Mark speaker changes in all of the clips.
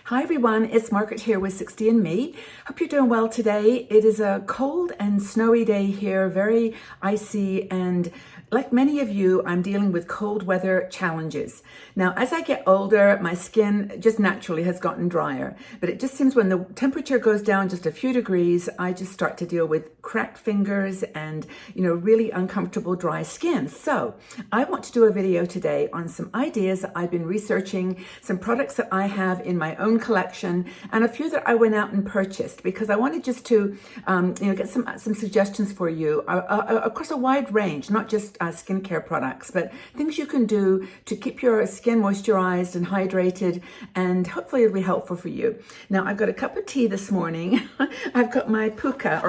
Speaker 1: Hi everyone, it's Margaret here with 60andMe. Hope you're doing well today. It is a cold and snowy day here, very icy, and like many of you, I'm dealing with cold weather challenges. Now, as I get older, my skin just naturally has gotten drier, but it just seems when the temperature goes down just a few degrees, I just start to deal with cracked fingers and, really uncomfortable dry skin. So I want to do a video today on some ideas that I've been researching, some products that I have in my own collection, and a few that I went out and purchased because I wanted just to, get some suggestions for you across a wide range, not just skincare products, but things you can do to keep your skin moisturized and hydrated, and hopefully it'll be helpful for you. Now, I've got a cup of tea this morning. I've got my Puka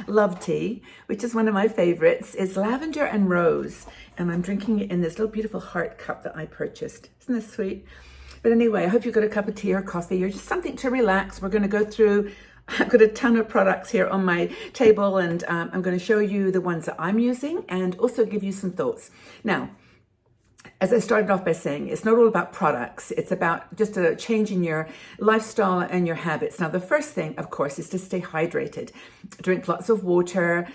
Speaker 1: Love Tea, which is one of my favorites. It's lavender and rose, and I'm drinking it in this little beautiful heart cup that I purchased. Isn't this sweet? But anyway, I hope you've got a cup of tea or coffee or just something to relax. We're going to go through, I've got a ton of products here on my table, and I'm going to show you the ones that I'm using and also give you some thoughts. Now, as I started off by saying, it's not all about products. It's about just a change in your lifestyle and your habits. Now, the first thing, of course, is to stay hydrated. Drink lots of water,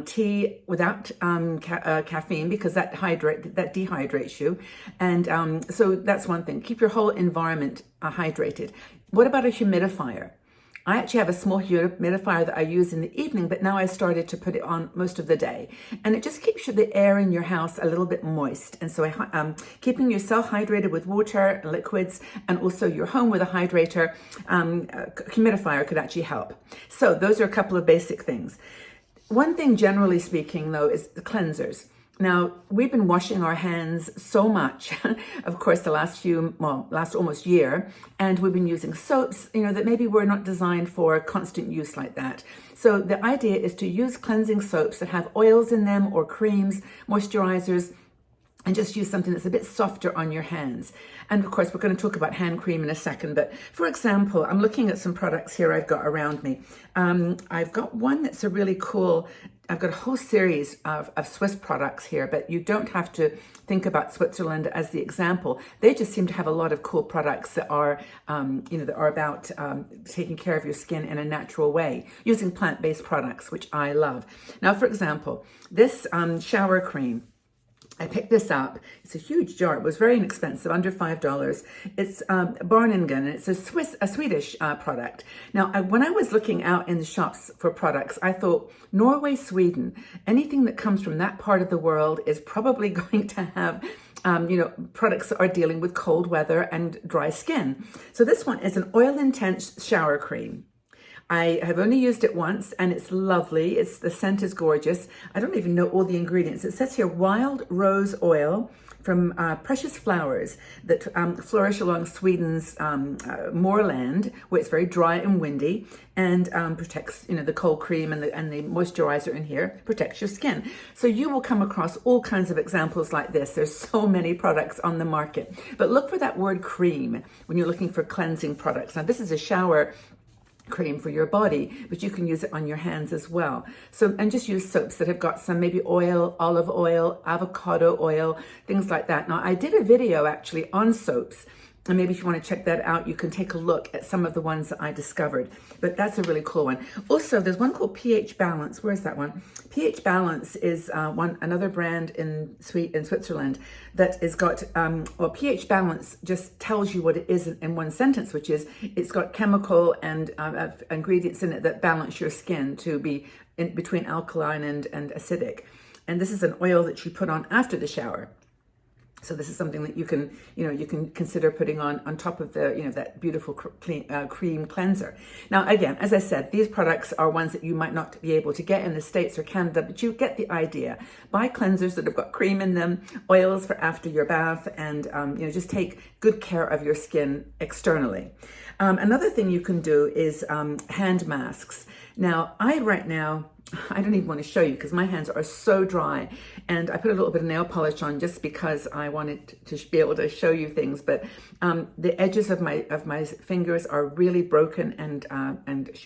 Speaker 1: tea without caffeine, because that dehydrates you. And so that's one thing. Keep your whole environment hydrated. What about a humidifier? I actually have a small humidifier that I use in the evening, but now I started to put it on most of the day. And it just keeps the air in your house a little bit moist. And so keeping yourself hydrated with water, liquids, and also your home with a hydrator, humidifier could actually help. So those are a couple of basic things. One thing, generally speaking, though, is the cleansers. Now, we've been washing our hands so much, of course, the last almost year, and we've been using soaps, that maybe were not designed for constant use like that. So the idea is to use cleansing soaps that have oils in them or creams, moisturizers, and just use something that's a bit softer on your hands. And of course, we're going to talk about hand cream in a second. But for example, I'm looking at some products here I've got around me. I've got one that's a really cool, I've got a whole series of Swiss products here, but you don't have to think about Switzerland as the example. They just seem to have a lot of cool products that are, that are about taking care of your skin in a natural way, using plant-based products, which I love. Now, for example, this shower cream, I picked this up. It's a huge jar. It was very inexpensive, under $5. It's Barningen. It's a Swedish product. Now, when I was looking out in the shops for products, I thought Norway, Sweden, anything that comes from that part of the world is probably going to have products that are dealing with cold weather and dry skin. So this one is an oil-intense shower cream. I have only used it once, and it's lovely. The scent is gorgeous. I don't even know all the ingredients. It says here wild rose oil from precious flowers that flourish along Sweden's moorland, where it's very dry and windy, and protects, the cold cream and the moisturizer in here protects your skin. So you will come across all kinds of examples like this. There's so many products on the market, but look for that word cream when you're looking for cleansing products. Now, this is a shower cream for your body, but you can use it on your hands as well. So, and just use soaps that have got some maybe oil, olive oil, avocado oil, things like that. Now, I did a video actually on soaps, and maybe if you want to check that out, you can take a look at some of the ones that I discovered. But that's a really cool one. Also, there's one called pH Balance. Where's that one? pH Balance is another brand in Switzerland that has got, pH Balance just tells you what it is in one sentence, which is it's got chemical and ingredients in it that balance your skin to be in between alkaline and acidic. And this is an oil that you put on after the shower. So this is something that you can consider putting on top of that beautiful cream cleanser. Now, again, as I said, these products are ones that you might not be able to get in the States or Canada, but you get the idea. Buy cleansers that have got cream in them, oils for after your bath, and just take good care of your skin externally. Another thing you can do is hand masks. Now, right now, I don't even want to show you because my hands are so dry, and I put a little bit of nail polish on just because I wanted to be able to show you things. But the edges of my fingers are really broken and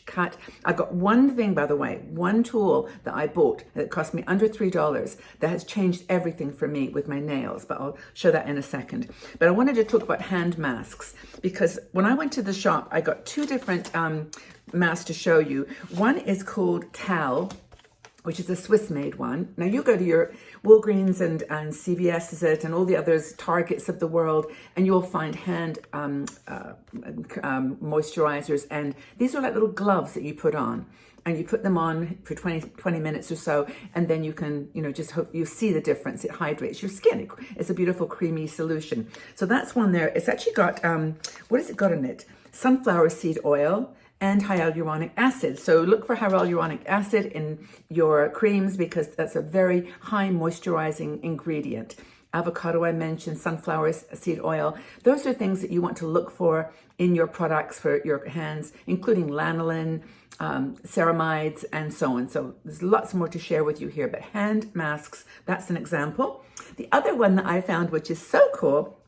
Speaker 1: cut. I've got one thing, by the way, one tool that I bought that cost me under $3 that has changed everything for me with my nails. But I'll show that in a second. But I wanted to talk about hand masks because when I went to the shop, I got two different mask to show you. One is called Tal, which is a Swiss-made one. Now you go to your Walgreens and CVS is it, and all the others, Targets of the world, and you'll find hand moisturizers. And these are like little gloves that you put on. And you put them on for 20 minutes or so, and then you can, just hope you see the difference. It hydrates your skin. It's a beautiful creamy solution. So that's one there. It's actually got, what has it got in it? Sunflower seed oil and hyaluronic acid. So look for hyaluronic acid in your creams because that's a very high moisturizing ingredient. Avocado I mentioned, sunflower seed oil. Those are things that you want to look for in your products for your hands, including lanolin, ceramides, and so on. So there's lots more to share with you here, but hand masks, that's an example. The other one that I found, which is so cool,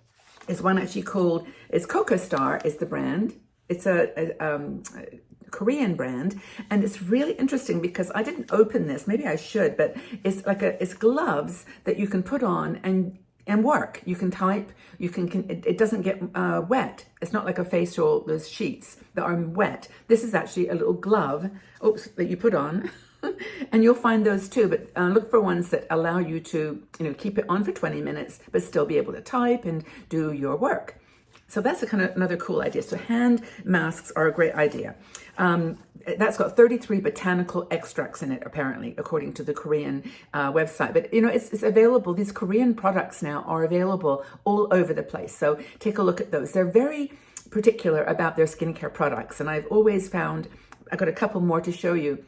Speaker 1: is one actually called, it's Coco is the brand. It's a Korean brand, and it's really interesting because I didn't open this. Maybe I should, but it's like it's gloves that you can put on and work. You can type. You can it doesn't get wet. It's not like a facial. Those sheets that are wet. This is actually a little glove. Oops, that you put on. And you'll find those too, but look for ones that allow you to, keep it on for 20 minutes, but still be able to type and do your work. So that's another cool idea. So hand masks are a great idea. That's got 33 botanical extracts in it, apparently, according to the Korean website. But, it's available. These Korean products now are available all over the place. So take a look at those. They're very particular about their skincare products. And I've always found, I've got a couple more to show you.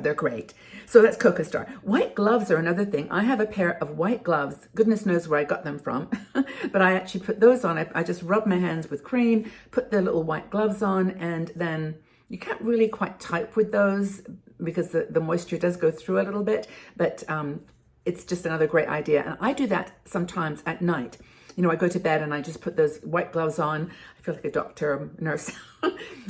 Speaker 1: They're great. So that's Coco Star. White gloves are another thing. I have a pair of white gloves. Goodness knows where I got them from. But I actually put those on. I just rub my hands with cream, put the little white gloves on, and then you can't really quite type with those because the moisture does go through a little bit. But it's just another great idea. And I do that sometimes at night. I go to bed and I just put those white gloves on. I feel like a doctor, nurse,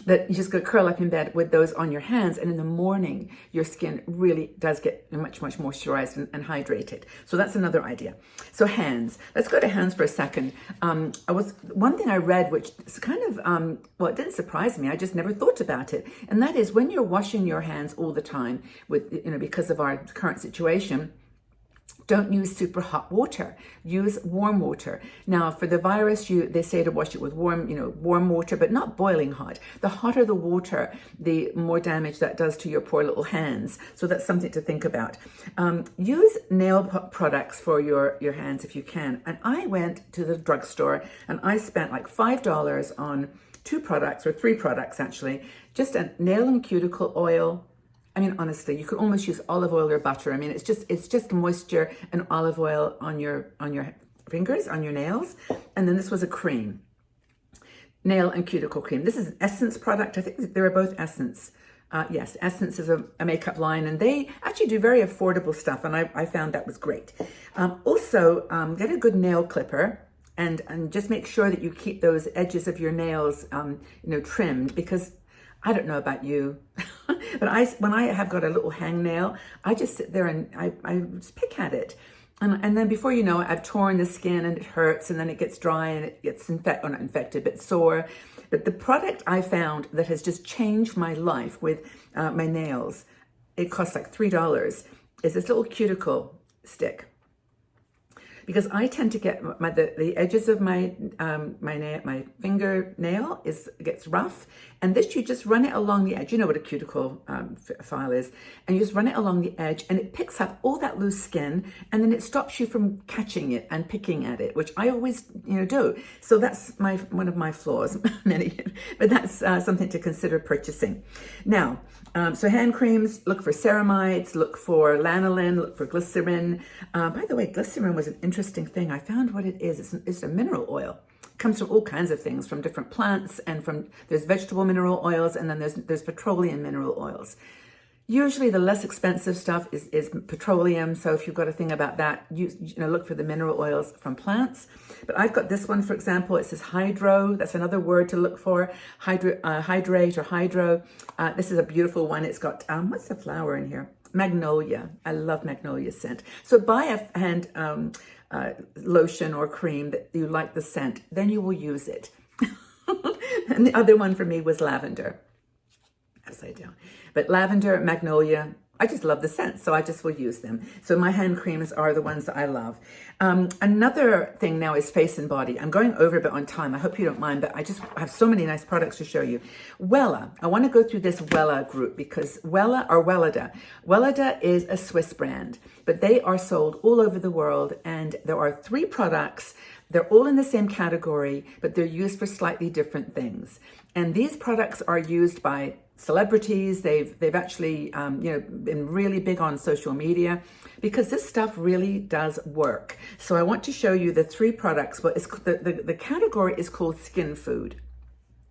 Speaker 1: that you just go curl up in bed with those on your hands. And in the morning, your skin really does get much, much moisturized and hydrated. So that's another idea. So hands, let's go to hands for a second. One thing I read, which is kind of, it didn't surprise me. I just never thought about it. And that is when you're washing your hands all the time with, because of our current situation, don't use super hot water. Use warm water. Now, for the virus, they say to wash it with warm water, but not boiling hot. The hotter the water, the more damage that does to your poor little hands. So that's something to think about. Use nail products for your hands if you can. And I went to the drugstore and I spent like $5 on 2 products, or 3 products actually, just a nail and cuticle oil. I mean, honestly, you could almost use olive oil or butter. I mean, it's just moisture and olive oil on your fingers, on your nails. And then this was a cream, nail and cuticle cream. This is an Essence product. I think they were both Essence. Yes, Essence is a makeup line, and they actually do very affordable stuff. And I found that was great. Also, get a good nail clipper. And just make sure that you keep those edges of your nails, trimmed, because I don't know about you, but when I have got a little hangnail, I just sit there and I just pick at it. And then before you know it, I've torn the skin and it hurts, and then it gets dry and it gets not infected, but sore. But the product I found that has just changed my life with my nails, it costs like $3, is this little cuticle stick. Because I tend to get the edges of my fingernail gets rough, and this you just run it along the edge. You know what a cuticle file is, and you just run it along the edge, and it picks up all that loose skin, and then it stops you from catching it and picking at it, which I always do. So that's one of my flaws, but that's something to consider purchasing. Now, so hand creams, look for ceramides, look for lanolin, look for glycerin. By the way, glycerin was an interesting thing. I found what it is. It's a mineral oil. It comes from all kinds of things, from different plants, and there's vegetable mineral oils, and then there's petroleum mineral oils. Usually the less expensive stuff is petroleum. So if you've got a thing about that, you know, look for the mineral oils from plants. But I've got this one, for example, it says hydro. That's another word to look for. Hydrate or hydro. This is a beautiful one. It's got, what's the flower in here? Magnolia. I love magnolia scent. So buy a hand lotion or cream that you like the scent, then you will use it. And the other one for me was lavender. Upside down. But lavender, magnolia, I just love the scent, so I just will use them. So my hand creams are the ones that I love. Another thing now is face and body. I'm going over a bit on time. I hope you don't mind, but I have so many nice products to show you. Wella. I want to go through this Wella group because Wella or Wellada. Wellada is a Swiss brand, but they are sold all over the world, and there are 3 products. They're all in the same category, but they're used for slightly different things. And these products are used by celebrities. They've actually you know, been really big on social media because this stuff really does work. So I want to show you the 3 products. Well, it's the category is called skin food.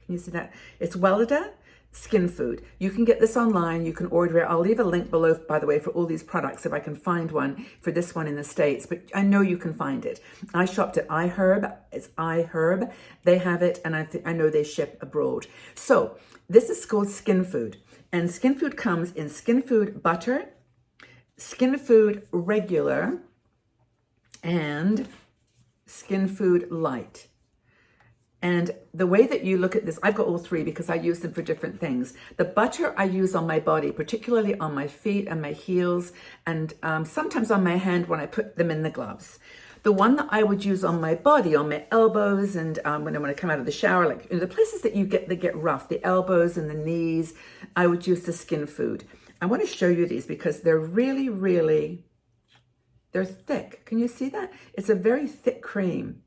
Speaker 1: Can you see that? It's Wellada skin food. You can get this online. You can order it. I'll leave a link below, by the way, for all these products if I can find one for this one in the States, but I know you can find it. I shopped at iHerb. It's iHerb. They have it, and I know they ship abroad. So this is called skin food, and skin food comes in skin food butter, skin food regular, and skin food light. And the way that you look at this, I've got all 3 because I use them for different things. The butter I use on my body, particularly on my feet and my heels, and sometimes on my hand when I put them in the gloves. The one that I would use on my body, on my elbows, and when I come out of the shower, like in the places that get rough, the elbows and the knees, I would use the skin food. I want to show you these because they're really, really, they're thick. Can you see that? It's a very thick cream.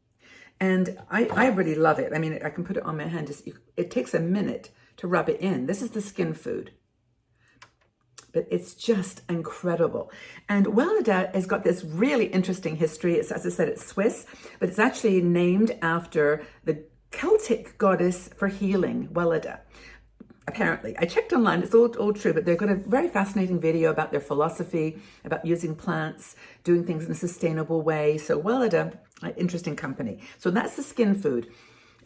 Speaker 1: And I really love it. I mean, I can put it on my hand. It takes a minute to rub it in. This is the skin food. But it's just incredible. And Wellada has got this really interesting history. It's, as I said, it's Swiss, but it's actually named after the Celtic goddess for healing, Wellada. Apparently, I checked online, it's all true, but they've got a very fascinating video about their philosophy, about using plants, doing things in a sustainable way. So Wellada, interesting company. So that's the skin food.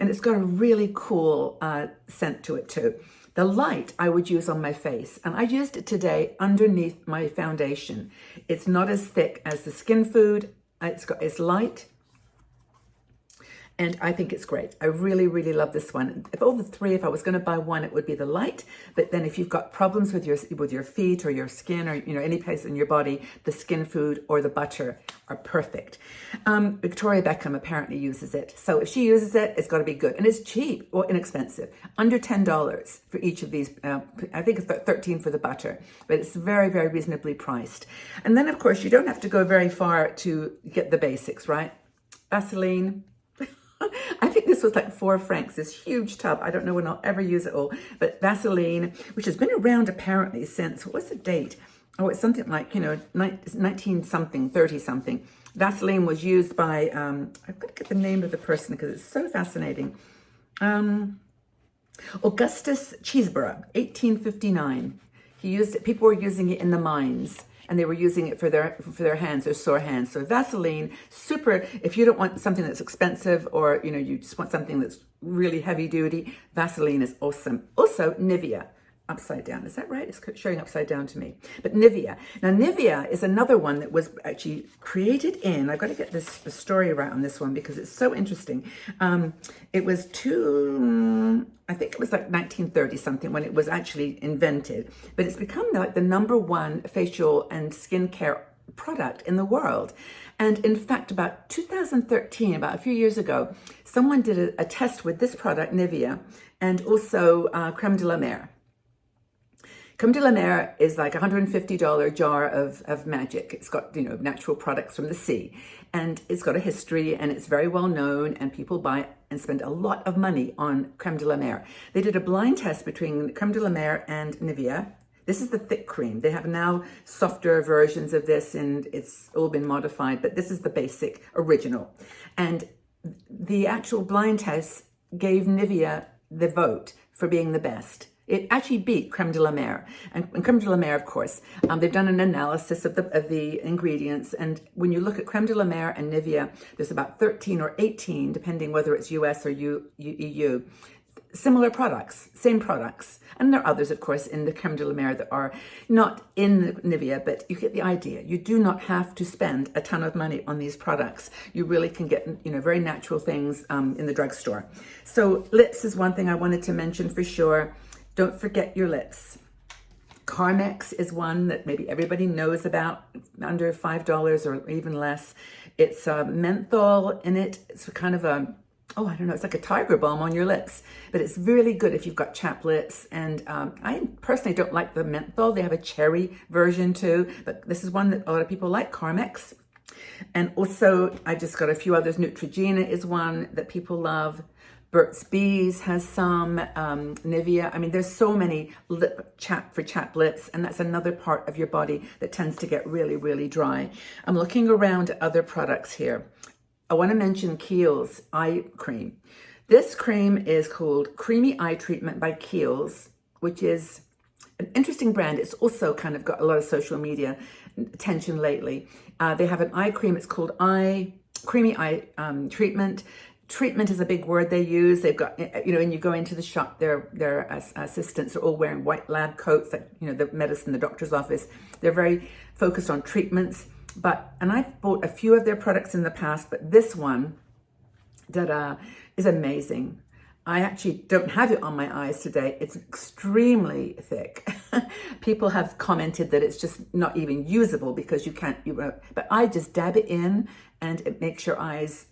Speaker 1: And it's got a really cool scent to it too. The light I would use on my face, and I used it today underneath my foundation. It's not as thick as the skin food. It's light. And I think it's great. I really, really love this one. Of all the 3, if I was going to buy one, it would be the light. But then if you've got problems with your feet or your skin or any place in your body, the skin food or the butter are perfect. Victoria Beckham apparently uses it. So if she uses it, it's got to be good. And it's cheap or inexpensive. Under $10 for each of these. I think it's $13 for the butter. But it's very, very reasonably priced. And then, of course, you don't have to go very far to get the basics, right? Vaseline. I think this was like 4 francs, this huge tub. I don't know when I'll ever use it all, but Vaseline, which has been around apparently since, what's the date? Oh, it's something like, 19 something, 30 something. Vaseline was used by, I've got to get the name of the person because it's so fascinating. Augustus Cheeseborough, 1859. He used it, people were using it in the mines. And they were using it for their hands, their sore hands. So Vaseline, super, if you don't want something that's expensive or, you just want something that's really heavy duty, Vaseline is awesome. Also, Nivea, upside down. Is that right? It's showing upside down to me. But Nivea. Now, Nivea is another one that was actually created in, I've got to get the story right on this one because it's so interesting. It was I think it was like 1930 something when it was actually invented, but it's become like the #1 facial and skincare product in the world. And in fact, about 2013, about a few years ago, someone did a test with this product, Nivea, and also Creme De La Mer. Creme De La Mer is like a $150 jar of magic. It's got, natural products from the sea. And it's got a history and it's very well known and people buy it and spend a lot of money on Creme De La Mer. They did a blind test between Creme De La Mer and Nivea. This is the thick cream. They have now softer versions of this and it's all been modified, but this is the basic original. And the actual blind test gave Nivea the vote for being the best. It actually beat Creme De La Mer. And Creme De La Mer, of course, they've done an analysis of the ingredients. And when you look at Creme De La Mer and Nivea, there's about 13 or 18, depending whether it's US or EU, similar products, same products. And there are others, of course, in the Creme de la Mer that are not in Nivea, but you get the idea. You do not have to spend a ton of money on these products. You really can get, very natural things in the drugstore. So lips is one thing I wanted to mention for sure. Don't forget your lips. Carmex is one that maybe everybody knows about, under $5 or even less. It's menthol in it. It's kind of it's like a tiger balm on your lips, but it's really good if you've got chapped lips. And I personally don't like the menthol. They have a cherry version too, but this is one that a lot of people like, Carmex. And also, I just got a few others. Neutrogena is one that people love. Burt's Bees has some, Nivea. I mean, there's so many for chapped lips, and that's another part of your body that tends to get really, really dry. I'm looking around at other products here. I want to mention Kiehl's eye cream. This cream is called Creamy Eye Treatment by Kiehl's, which is an interesting brand. It's also kind of got a lot of social media attention lately. They have an eye cream. It's called Creamy Eye Treatment. Treatment is a big word they use. They've got, when you go into the shop, their assistants are all wearing white lab coats, like, the medicine, the doctor's office. They're very focused on treatments. And I've bought a few of their products in the past, but this one that is amazing. I actually don't have it on my eyes today. It's extremely thick. People have commented that it's just not even usable because you can't, but I just dab it in and it makes your eyes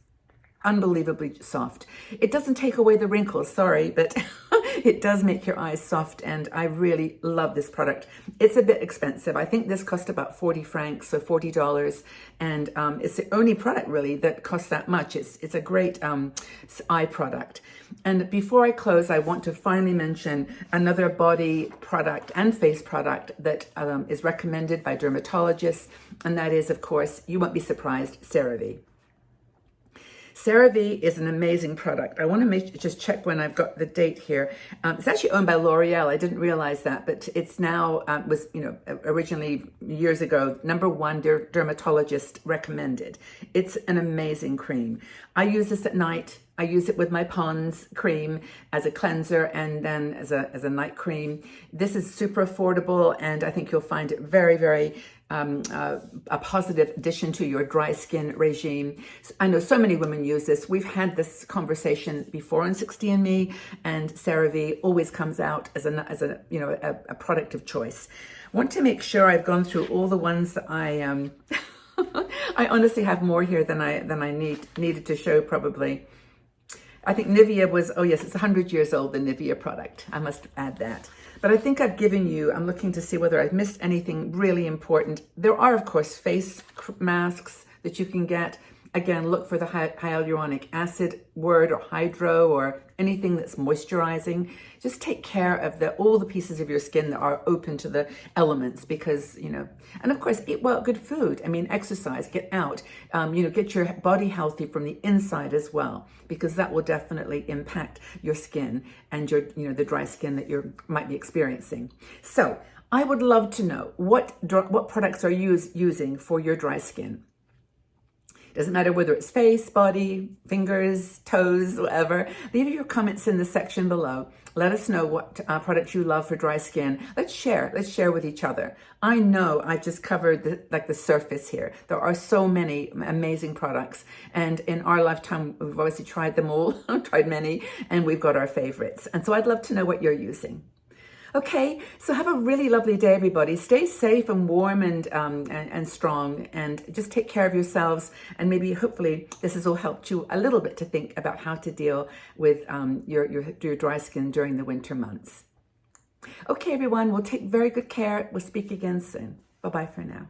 Speaker 1: unbelievably soft. It doesn't take away the wrinkles, sorry, but it does make your eyes soft, and I really love this product. It's a bit expensive. I think this cost about 40 francs, so $40, and it's the only product really that costs that much. It's a great eye product. And before I close, I want to finally mention another body product and face product that is recommended by dermatologists, and that is, of course, you won't be surprised, CeraVe. CeraVe is an amazing product. I want to just check when I've got the date here. It's actually owned by L'Oreal. I didn't realize that, but it's now, was originally years ago, #1 dermatologist recommended. It's an amazing cream. I use this at night. I use it with my Pond's cream as a cleanser and then as a night cream. This is super affordable, and I think you'll find it very, very a positive addition to your dry skin regime. I know so many women use this. We've had this conversation before on 60andMe, and CeraVe always comes out as a product of choice. I want to make sure I've gone through all the ones that I I honestly have more here than I needed to show probably. I think Nivea was, oh yes, it's 100 years old, the Nivea product. I must add that. But I think I've given you, I'm looking to see whether I've missed anything really important. There are, of course, face masks that you can get. Again, look for the hyaluronic acid word, or hydro, or anything that's moisturizing. Just take care of all the pieces of your skin that are open to the elements, because, and of course, eat good food. I mean, exercise, get out, get your body healthy from the inside as well, because that will definitely impact your skin and your, the dry skin that you might be experiencing. So I would love to know what products are you using for your dry skin. Doesn't matter whether it's face, body, fingers, toes, whatever. Leave your comments in the section below. Let us know what products you love for dry skin. Let's share with each other. I know I just covered the surface here. There are so many amazing products. And in our lifetime, we've obviously tried them all, tried many, and we've got our favorites. And so I'd love to know what you're using. Okay, so have a really lovely day, everybody. Stay safe and warm and strong, and just take care of yourselves. And maybe, hopefully, this has all helped you a little bit to think about how to deal with your dry skin during the winter months. Okay, everyone, we'll take very good care. We'll speak again soon. Bye-bye for now.